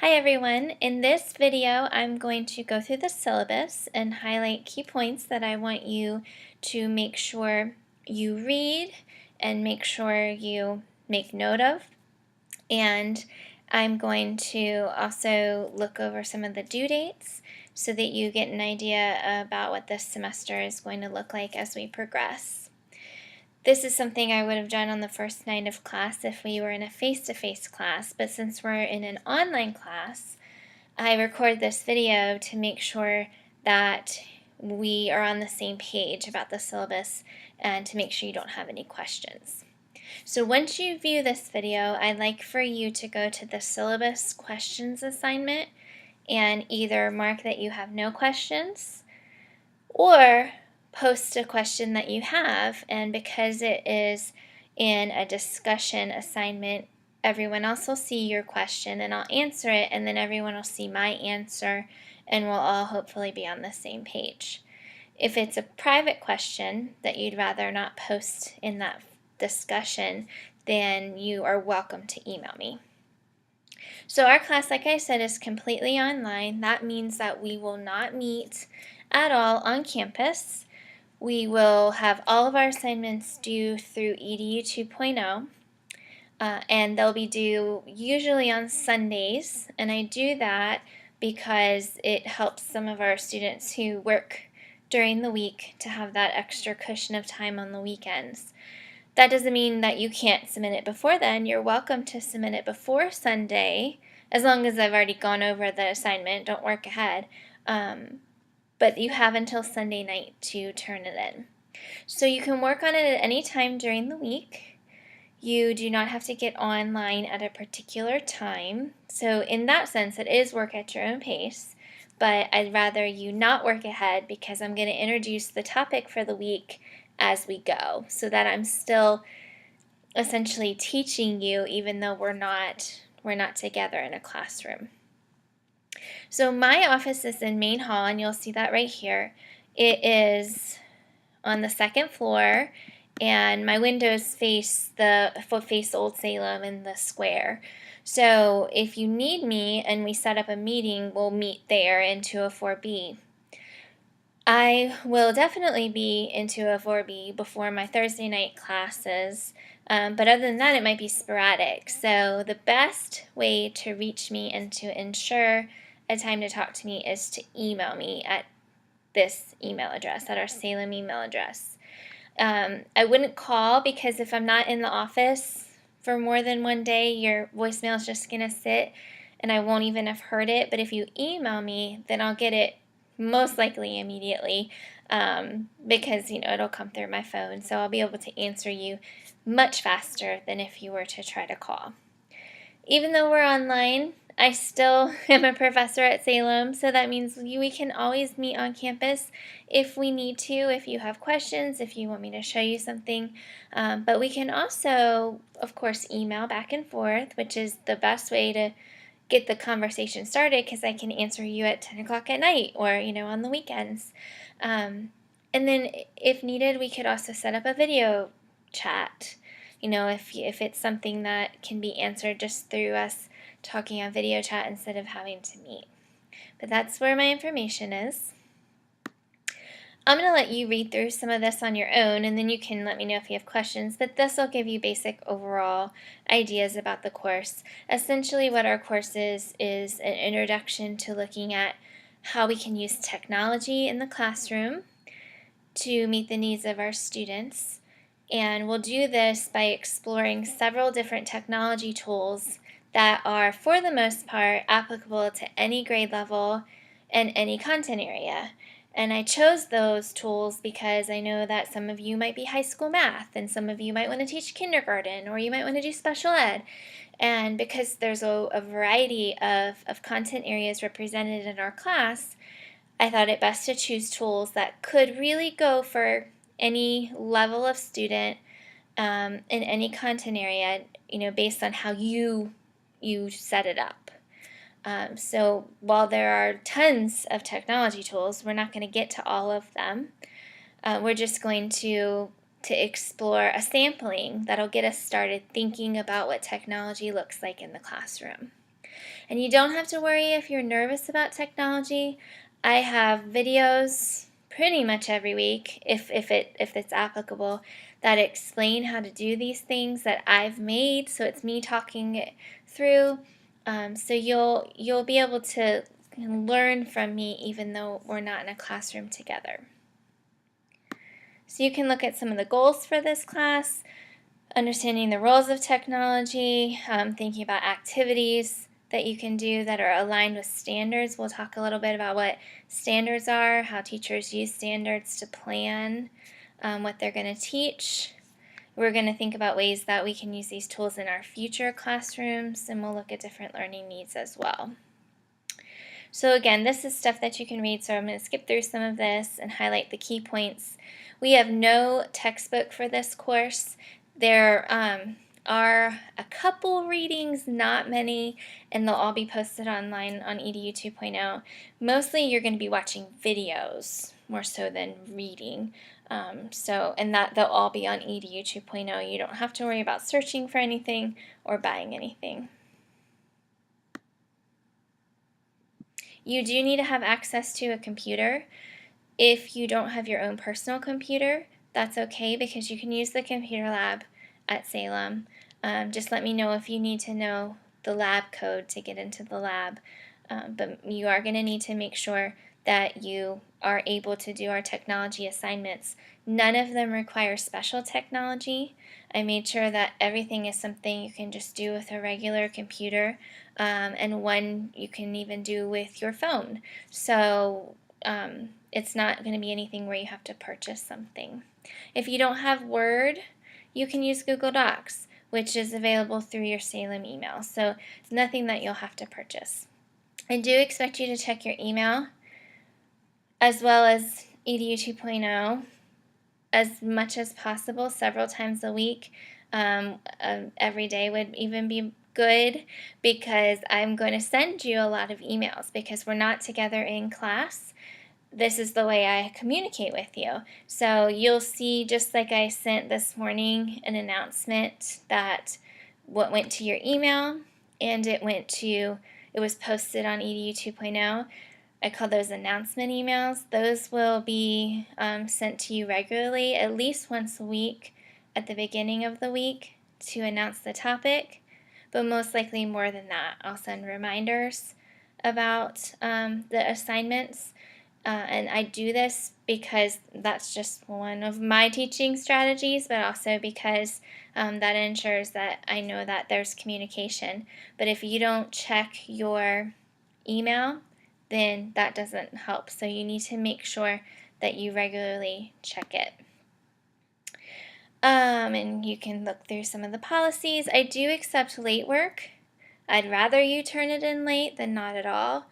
Hi everyone. In this video, I'm going to go through the syllabus and highlight key points that I want you to make sure you read and make sure you make note of. And I'm going to also look over some of the due dates so that you get an idea about what this semester is going to look like as we progress. This is something I would have done on the first night of class if we were in a face-to-face class, but since we're in an online class, I record this video to make sure that we are on the same page about the syllabus and to make sure you don't have any questions. So once you view this video, I'd like for you to go to the syllabus questions assignment and either mark that you have no questions or post a question that you have, and because it is in a discussion assignment, everyone else will see your question and I'll answer it, and then everyone will see my answer and we'll all hopefully be on the same page. If it's a private question that you'd rather not post in that discussion, then you are welcome to email me. So our class, like I said, is completely online. That means that we will not meet at all on campus. We will have all of our assignments due through EDU 2.0, and they'll be due usually on Sundays, and I do that because it helps some of our students who work during the week to have that extra cushion of time on the weekends. That doesn't mean that you can't submit it before then. You're welcome to submit it before Sunday, as long as I've already gone over the assignment. Don't work ahead. But you have until Sunday night to turn it in. So you can work on it at any time during the week. You do not have to get online at a particular time. So in that sense, it is work at your own pace. But I'd rather you not work ahead because I'm going to introduce the topic for the week as we go, so that I'm still essentially teaching you even though we're not together in a classroom. So my office is in Main Hall, and you'll see that right here. It is on the second floor, and my windows face Old Salem in the square. So if you need me and we set up a meeting, we'll meet there in 204B. I will definitely be in 204B before my Thursday night classes, but other than that, it might be sporadic. So the best way to reach me and to ensure a time to talk to me is to email me at this email address, at our Salem email address. I wouldn't call because if I'm not in the office for more than one day, your voicemail is just going to sit and I won't even have heard it. But if you email me, then I'll get it most likely immediately because it'll come through my phone. So I'll be able to answer you much faster than if you were to try to call. Even though we're online, I still am a professor at Salem, so that means we can always meet on campus if we need to, if you have questions, if you want me to show you something. But we can also, of course, email back and forth, which is the best way to get the conversation started because I can answer you at 10 o'clock at night or, on the weekends. And then if needed, we could also set up a video chat, if it's something that can be answered just through us talking on video chat instead of having to meet. But that's where my information is. I'm going to let you read through some of this on your own, and then you can let me know if you have questions, but this will give you basic overall ideas about the course. Essentially what our course is an introduction to looking at how we can use technology in the classroom to meet the needs of our students, and we'll do this by exploring several different technology tools that are, for the most part, applicable to any grade level and any content area. And I chose those tools because I know that some of you might be high school math, and some of you might want to teach kindergarten, or you might want to do special ed. And because there's a variety of content areas represented in our class, I thought it best to choose tools that could really go for any level of student in any content area, based on how you set it up. So while there are tons of technology tools, we're not going to get to all of them. We're just going to explore a sampling that'll get us started thinking about what technology looks like in the classroom. And you don't have to worry if you're nervous about technology. I have videos pretty much every week, if it's applicable, that explain how to do these things that I've made. So it's me talking it through. So you'll be able to learn from me even though we're not in a classroom together. So you can look at some of the goals for this class, understanding the roles of technology, thinking about activities that you can do that are aligned with standards. We'll talk a little bit about what standards are, how teachers use standards to plan what they're going to teach. We're going to think about ways that we can use these tools in our future classrooms, and we'll look at different learning needs as well. So again, this is stuff that you can read, so I'm going to skip through some of this and highlight the key points. We have no textbook for this course. There are a couple readings, not many, and they'll all be posted online on EDU 2.0. Mostly you're going to be watching videos more so than reading. And that they'll all be on EDU 2.0. You don't have to worry about searching for anything or buying anything. You do need to have access to a computer. If you don't have your own personal computer, that's okay because you can use the computer lab at Salem. Just let me know if you need to know the lab code to get into the lab. But you are going to need to make sure that you are able to do our technology assignments. None of them require special technology. I made sure that everything is something you can just do with a regular computer, and one you can even do with your phone. So it's not going to be anything where you have to purchase something. If you don't have Word, you can use Google Docs, which is available through your Salem email. So it's nothing that you'll have to purchase. I do expect you to check your email as well as EDU 2.0 as much as possible, several times a week. Every day would even be good because I'm going to send you a lot of emails because we're not together in class. This is the way I communicate with you. So you'll see, just like I sent this morning, an announcement that what went to your email, and it was posted on EDU 2.0. I call those announcement emails. Those will be sent to you regularly, at least once a week at the beginning of the week to announce the topic, but most likely more than that. I'll send reminders about the assignments, and I do this because that's just one of my teaching strategies, but also because that ensures that I know that there's communication. But if you don't check your email, then that doesn't help. So you need to make sure that you regularly check it. And you can look through some of the policies. I do accept late work. I'd rather you turn it in late than not at all.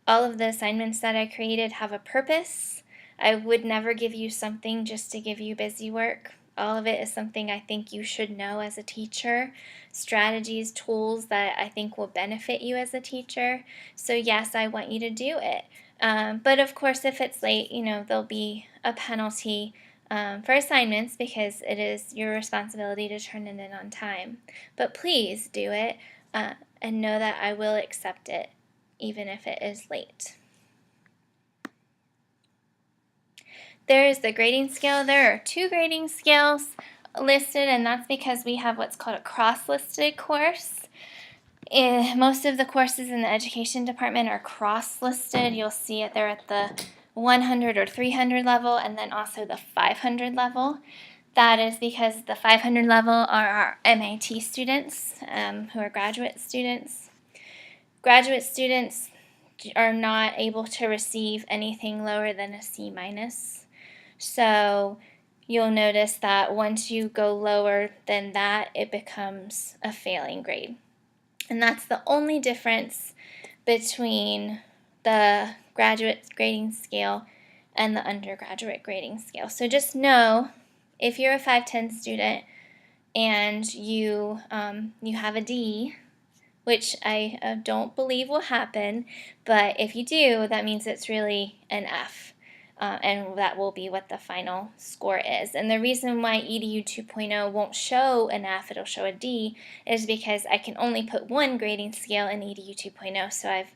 All of the assignments that I created have a purpose. I would never give you something just to give you busy work. All of it is something I think you should know as a teacher, strategies, tools that I think will benefit you as a teacher. So yes, I want you to do it. But of course, if it's late, there'll be a penalty for assignments because it is your responsibility to turn it in on time. But please do it and know that I will accept it even if it is late. There is the grading scale. There are 2 grading scales listed, and that's because we have what's called a cross-listed course. Most of the courses in the education department are cross-listed. You'll see it there at the 100 or 300 level, and then also the 500 level. That is because the 500 level are our MAT students, who are graduate students. Graduate students are not able to receive anything lower than a C-. So you'll notice that once you go lower than that, it becomes a failing grade. And that's the only difference between the graduate grading scale and the undergraduate grading scale. So just know, if you're a 510 student and you have a D, which I don't believe will happen, but if you do, that means it's really an F. and that will be what the final score is. And the reason why EDU 2.0 won't show an F, it'll show a D, is because I can only put one grading scale in EDU 2.0, so I've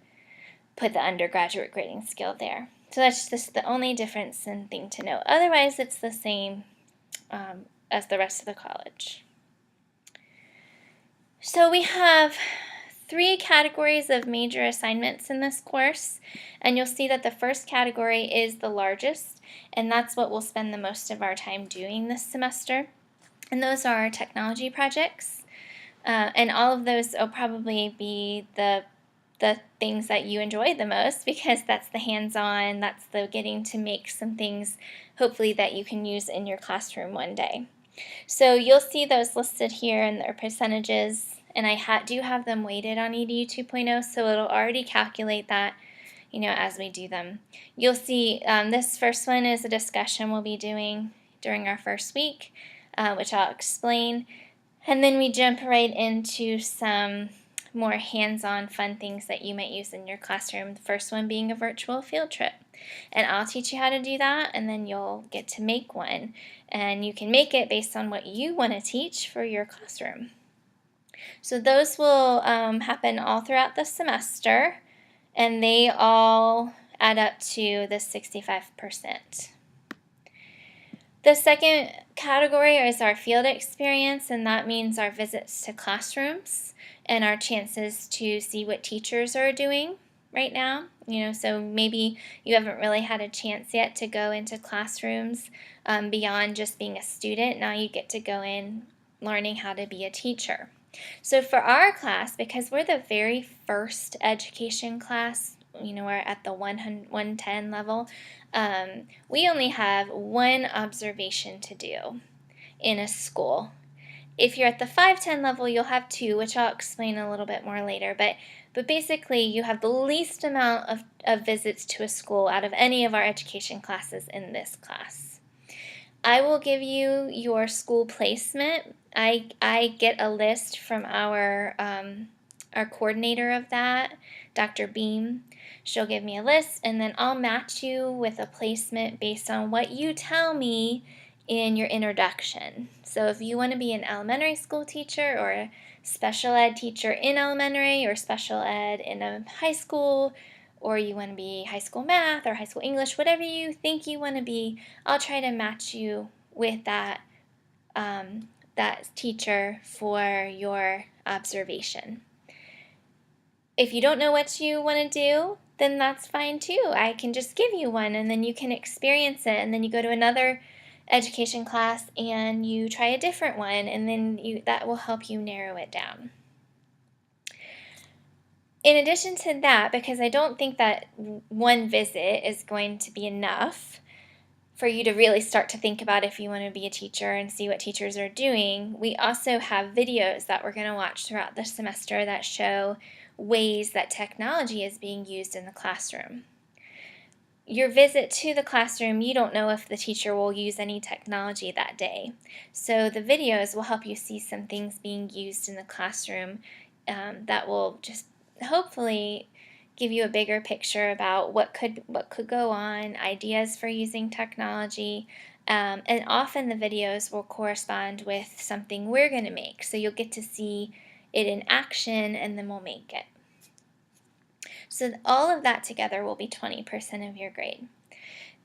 put the undergraduate grading scale there. So that's just the only difference and thing to note. Otherwise, it's the same as the rest of the college. So we have 3 categories of major assignments in this course, and you'll see that the first category is the largest, and that's what we'll spend the most of our time doing this semester. And those are our technology projects, and all of those will probably be the things that you enjoy the most, because that's the hands-on, that's the getting to make some things hopefully that you can use in your classroom one day. So you'll see those listed here and their percentages, and I do have them weighted on EDU 2.0, so it'll already calculate that, as we do them. You'll see this first one is a discussion we'll be doing during our first week, which I'll explain, and then we jump right into some more hands-on fun things that you might use in your classroom, the first one being a virtual field trip. And I'll teach you how to do that, and then you'll get to make one. And you can make it based on what you want to teach for your classroom. So those will happen all throughout the semester, and they all add up to the 65%. The second category is our field experience, and that means our visits to classrooms and our chances to see what teachers are doing right now. So maybe you haven't really had a chance yet to go into classrooms beyond just being a student. Now you get to go in learning how to be a teacher. So for our class, because we're the very first education class, we're at the 110 level, we only have one observation to do in a school. If you're at the 510 level, you'll have 2, which I'll explain a little bit more later, but basically you have the least amount of visits to a school out of any of our education classes in this class. I will give you your school placement. I get a list from our coordinator of that, Dr. Beam. She'll give me a list, and then I'll match you with a placement based on what you tell me in your introduction. So if you want to be an elementary school teacher or a special ed teacher in elementary or special ed in a high school, or you want to be high school math or high school English, whatever you think you want to be, I'll try to match you with that teacher for your observation. If you don't know what you want to do, then that's fine too. I can just give you one, and then you can experience it, and then you go to another education class and you try a different one, and then that will help you narrow it down. In addition to that, because I don't think that one visit is going to be enough for you to really start to think about if you want to be a teacher and see what teachers are doing, we also have videos that we're going to watch throughout the semester that show ways that technology is being used in the classroom. Your visit to the classroom, you don't know if the teacher will use any technology that day. So the videos will help you see some things being used in the classroom that will just hopefully give you a bigger picture about what could go on, ideas for using technology, and often the videos will correspond with something we're going to make. So you'll get to see it in action, and then we'll make it. So all of that together will be 20% of your grade.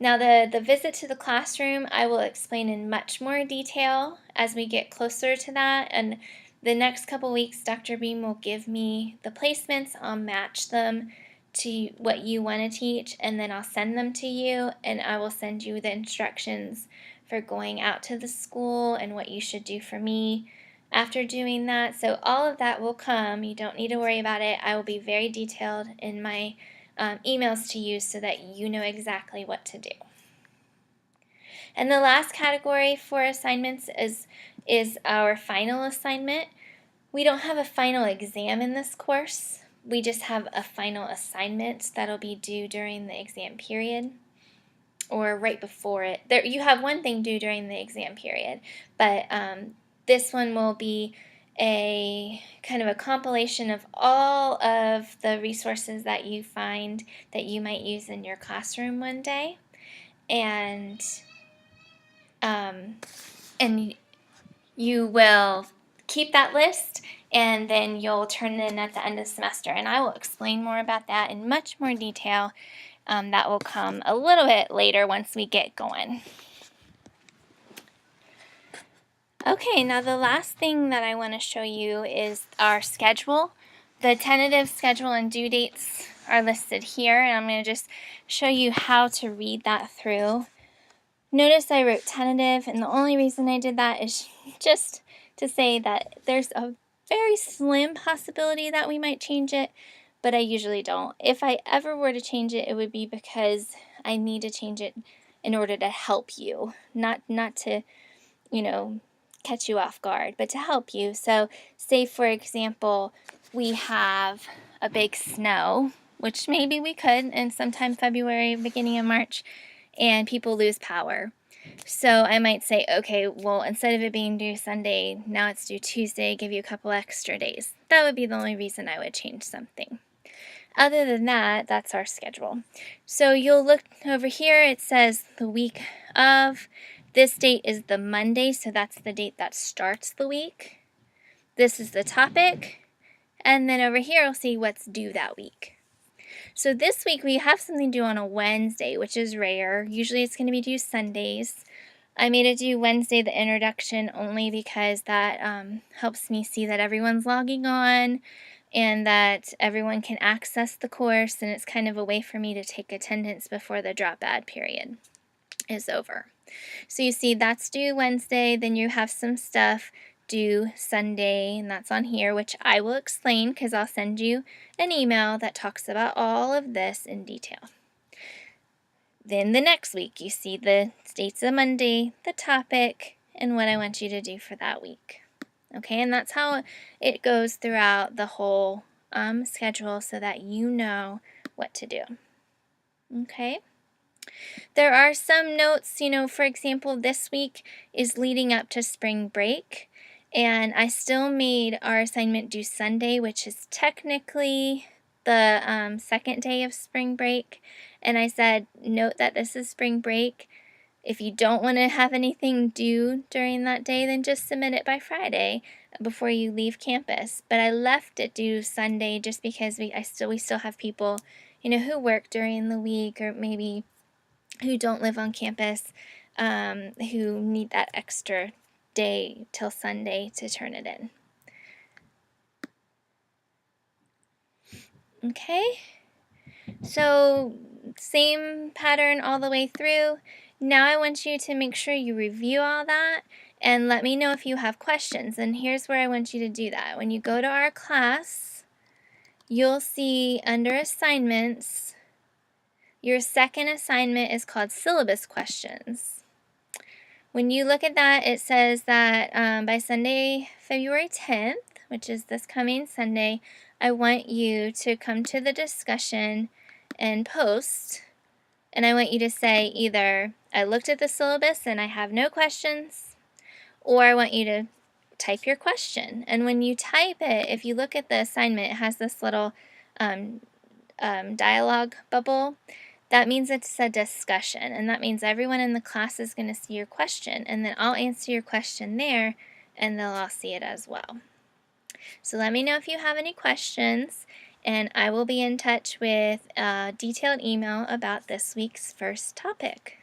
Now the visit to the classroom, I will explain in much more detail as we get closer to that, and the next couple weeks Dr. Beam will give me the placements. I'll match them to what you want to teach, and then I'll send them to you, and I will send you the instructions for going out to the school and what you should do for me after doing that. So all of that will come. You don't need to worry about it. I will be very detailed in my emails to you so that you know exactly what to do. And the last category for assignments is our final assignment. We don't have a final exam in this course. We just have a final assignment that'll be due during the exam period or right before it. You have one thing due during the exam period, but this one will be a kind of a compilation of all of the resources that you find that you might use in your classroom one day. and and you will keep that list, and then you'll turn it in at the end of the semester. And I will explain more about that in much more detail. That will come a little bit later once we get going. Okay, now the last thing that I want to show you is our schedule. The tentative schedule and due dates are listed here, and I'm going to just show you how to read that through. Notice I wrote tentative, and the only reason I did that is just to say that there's a very slim possibility that we might change it, but I usually don't. If I ever were to change it, it would be because I need to change it in order to help you, not to, catch you off guard, but to help you. So say, for example, we have a big snow, which maybe we could in sometime February, beginning of March, and people lose power. So I might say, okay, well, instead of it being due Sunday, now it's due Tuesday, give you a couple extra days. That would be the only reason I would change something. Other than that, that's our schedule. So you'll look over here, it says the week of. This date is the Monday, so that's the date that starts the week. This is the topic. And then over here, you'll see what's due that week. So this week we have something due on a Wednesday, which is rare. Usually it's going to be due Sundays. I made it due Wednesday, the introduction, only because that helps me see that everyone's logging on and that everyone can access the course, and it's kind of a way for me to take attendance before the drop add period is over. So you see that's due Wednesday, then you have some stuff due Sunday, and that's on here, which I will explain because I'll send you an email that talks about all of this in detail. Then the next week, you see the dates of Monday, the topic, and what I want you to do for that week. Okay, and that's how it goes throughout the whole schedule so that you know what to do. Okay. There are some notes, for example, this week is leading up to spring break, and I still made our assignment due Sunday, which is technically the second day of spring break, and I said, note that this is spring break. If you don't want to have anything due during that day, then just submit it by Friday before you leave campus. But I left it due Sunday just because we still have people, who work during the week, or maybe who don't live on campus, who need that extra day till Sunday to turn it in. Okay, so same pattern all the way through. Now I want you to make sure you review all that and let me know if you have questions. And here's where I want you to do that. When you go to our class, you'll see under assignments, your second assignment is called syllabus questions. When you look at that, it says that by Sunday, February 10th, which is this coming Sunday, I want you to come to the discussion and post, and I want you to say either, I looked at the syllabus and I have no questions, or I want you to type your question. And when you type it, if you look at the assignment, it has this little dialogue bubble. That means it's a discussion, and that means everyone in the class is going to see your question, and then I'll answer your question there, and they'll all see it as well. So let me know if you have any questions, and I will be in touch with a detailed email about this week's first topic.